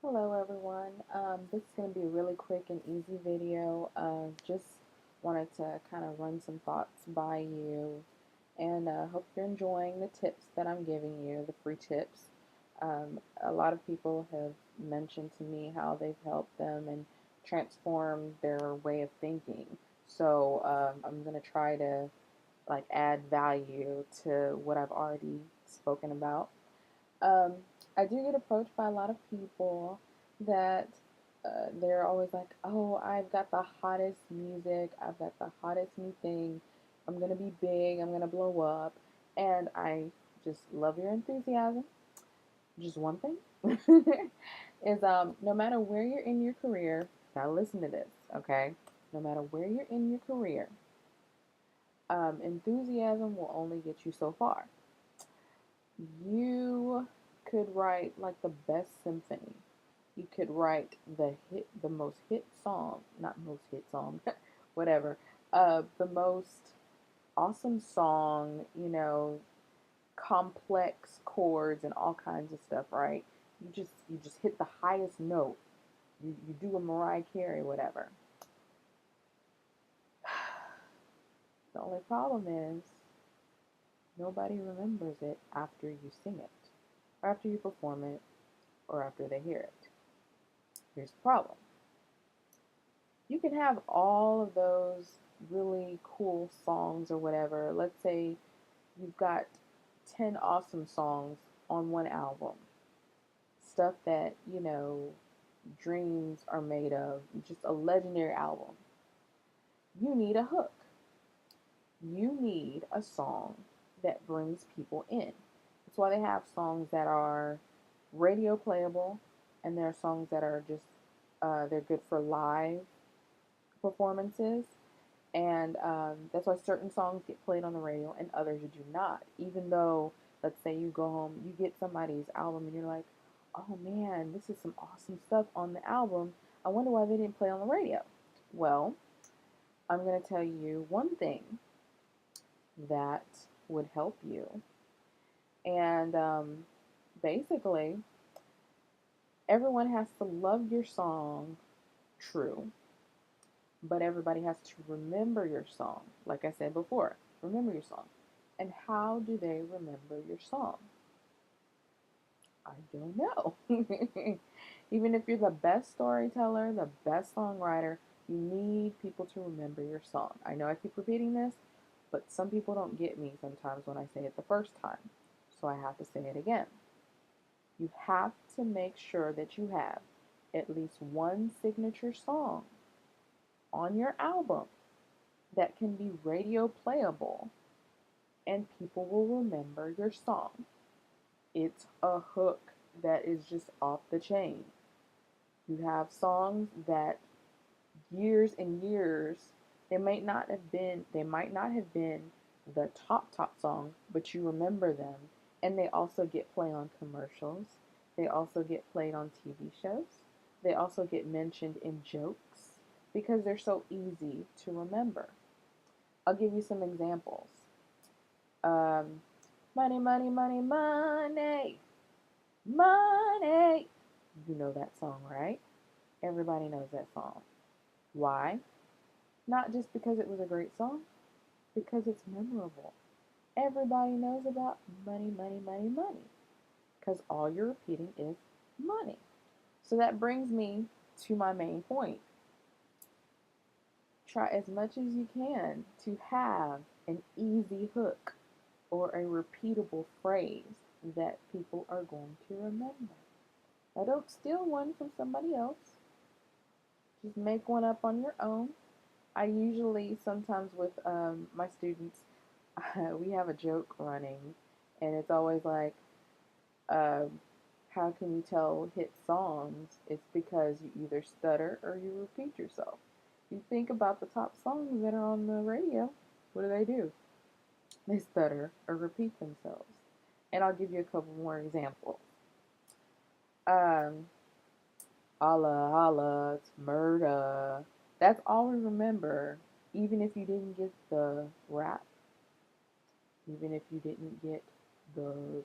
Hello everyone. This is going to be a really quick and easy video. Just wanted to kind of run some thoughts by you and hope you're enjoying the tips that I'm giving you, the free tips. A lot of people have mentioned to me how they've helped them and transformed their way of thinking. So I'm going to try to add value to what I've already spoken about. Um, I do get approached by a lot of people that they're always like, oh, I've got the hottest music, I've got the hottest new thing, I'm gonna be big, I'm gonna blow up, and I just love your enthusiasm. Just one thing is no matter where you're in your career, now listen to this, okay? No matter where you're in your career, enthusiasm will only get you so far. You could write like the best symphony. You could write the most hit song, not most hit song, whatever. The most awesome song, complex chords and all kinds of stuff, right? You just hit the highest note. You do a Mariah Carey, whatever. The only problem is nobody remembers it after you sing it, or after you perform it, or after they hear it. Here's the problem. You can have all of those really cool songs or whatever. Let's say you've got 10 awesome songs on one album. Stuff that, dreams are made of. Just a legendary album. You need a hook. You need a song that brings people in. That's why they have songs that are radio playable, and there are songs that are just, they're good for live performances. And that's why certain songs get played on the radio and others do not. Even though, let's say you go home, you get somebody's album and you're like, oh man, this is some awesome stuff on the album. I wonder why they didn't play on the radio. Well, I'm going to tell you one thing that would help you. And basically, everyone has to love your song, true, but everybody has to remember your song. Like I said before, remember your song. And how do they remember your song? I don't know. Even if you're the best storyteller, the best songwriter, you need people to remember your song. I know I keep repeating this, but some people don't get me sometimes when I say it the first time. So I have to say it again. You have to make sure that you have at least one signature song on your album that can be radio playable and people will remember your song. It's a hook that is just off the chain. You have songs that years and years they might not have been the top song, but you remember them, and they also get played on commercials. They also get played on TV shows. They also get mentioned in jokes because they're so easy to remember. I'll give you some examples. Um, money, money, money, money, money. You know that song, right? Everybody knows that song. Why? Not just because it was a great song, because it's memorable. Everybody knows about money, money, money, money. Because all you're repeating is money. So that brings me to my main point. Try as much as you can to have an easy hook or a repeatable phrase that people are going to remember. Now, don't steal one from somebody else. Just make one up on your own. I usually, sometimes with my students, we have a joke running, and it's always like, um, how can you tell hit songs? It's because you either stutter or you repeat yourself. You think about the top songs that are on the radio. What do? They stutter or repeat themselves. And I'll give you a couple more examples. Um, Holla, holla, it's murder. That's all we remember, even if you didn't get the rap, even if you didn't get the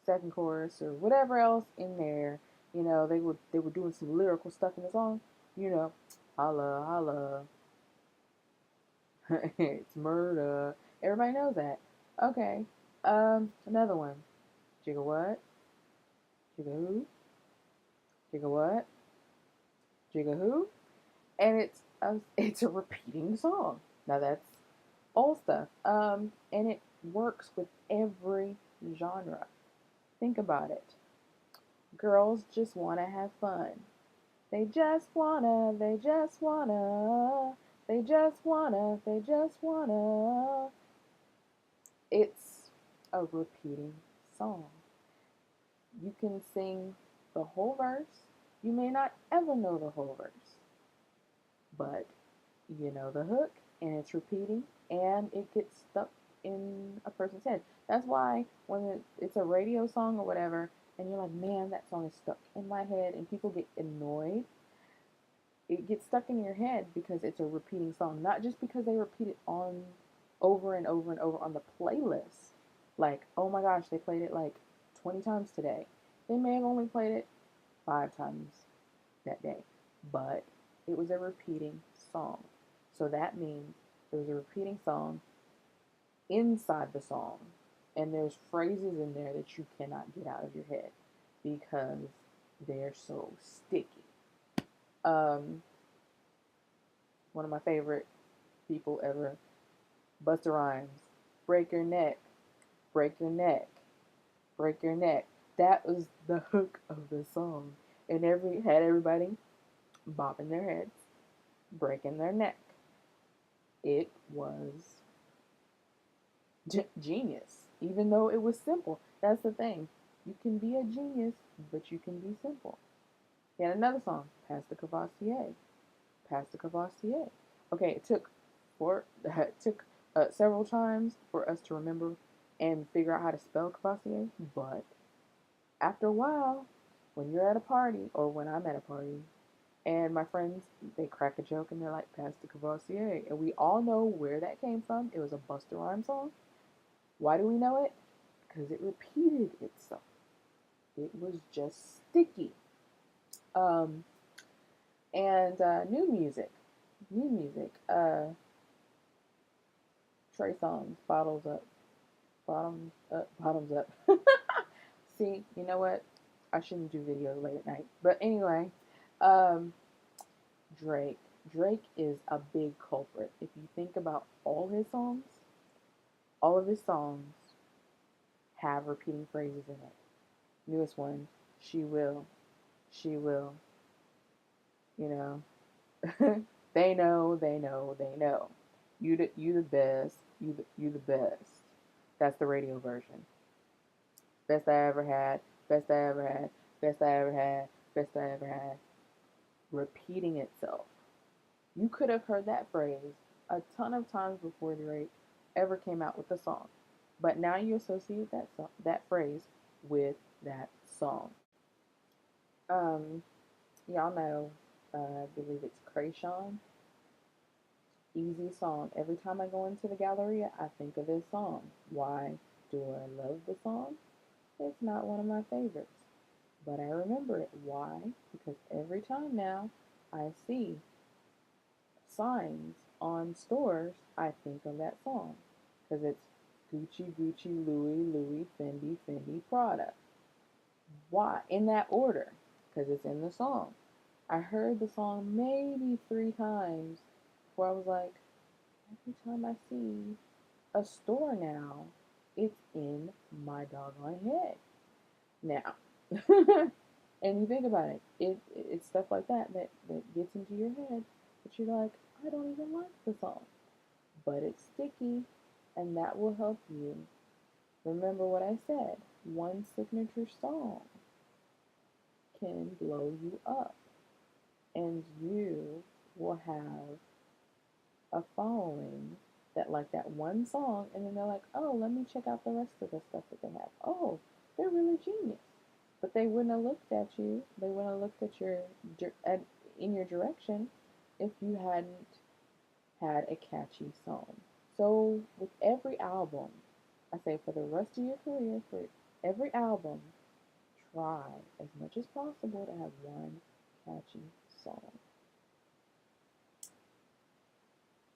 second chorus or whatever else in there. You know, they were doing some lyrical stuff in the song. You know, holla holla, it's murder. Everybody knows that. Okay. Another one. Jigga what? Jigga who? Jigga what? Jigga who? And it's a repeating song. Now that's old stuff. And it works with every genre. Think about it. Girls just wanna have fun. They just wanna, they just wanna, they just wanna, they just wanna. It's a repeating song. You can sing the whole verse. You may not ever know the whole verse, but you know the hook and it's repeating and it gets stuck in a person's head. That's why when it's a radio song or whatever, and you're like, man, that song is stuck in my head, and people get annoyed, it gets stuck in your head because it's a repeating song, not just because they repeat it on over and over and over on the playlist. Like, oh my gosh, they played it like 20 times today. They may have only played it 5 times that day, but it was a repeating song. So that means there's a repeating song inside the song, and there's phrases in there that you cannot get out of your head because they're so sticky. Um, One of my favorite people ever, Busta Rhymes. Break your neck, break your neck, break your neck. That was the hook of the song, and had everybody bobbing their heads, breaking their neck. It was genius, even though it was simple. That's the thing. You can be a genius, but you can be simple. He had another song, Pass the Cavassier. Pass the Cavassier. Okay, it took several times for us to remember and figure out how to spell Cavassier, but after a while, when you're at a party, or when I'm at a party, and my friends, they crack a joke and they're like, Pass the Cavassier. And we all know where that came from. It was a Busta Rhymes song. Why do we know it? Because it repeated itself. It was just sticky. Um, and new music. New music. Trey Songz, Bottles Up. Bottoms up, bottoms up. See, you know what? I shouldn't do videos late at night. But anyway, um, Drake. Drake is a big culprit. If you think about all of his songs have repeating phrases in it. Newest one, she will, she will, you know. They know, they know, they know. You the best, you the best. That's the radio version. Best I ever had, best I ever had, best I ever had, best I ever had. Repeating itself. You could have heard that phrase a ton of times before Drake ever came out with the song. But now you associate that phrase with that song. Um, y'all know, I believe it's Krayshawn. Easy song. Every time I go into the Galleria, I think of this song. Why do I love the song? It's not one of my favorites, but I remember it. Why? Because every time now I see signs on stores, I think of that song. Because it's Gucci, Gucci, Louis, Louis, Fendi, Fendi, Prada. Why? In that order. Because it's in the song. I heard the song maybe 3 times before I was like, every time I see a store now, it's in my doggone head. Now, and you think about it, it's stuff like that gets into your head, but you're like, I don't even like the song, but it's sticky, and that will help you remember what I said. One signature song can blow you up, and you will have a following that like that one song, and then they're like, oh, let me check out the rest of the stuff that they have. Oh, they're really genius. But they wouldn't have looked at you. They wouldn't have looked in your direction if you hadn't had a catchy song. So with every album, I say for the rest of your career, for every album, try as much as possible to have one catchy song.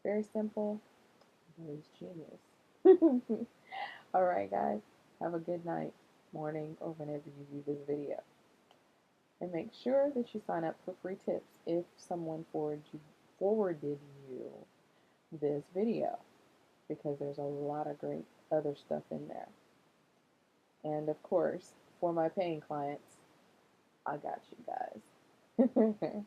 Very simple, but it's genius. Alright, guys, have a good night, morning, or whenever you view this video. And make sure that you sign up for free tips if someone forwarded you this video, because there's a lot of great other stuff in there. And of course, for my paying clients, I got you guys.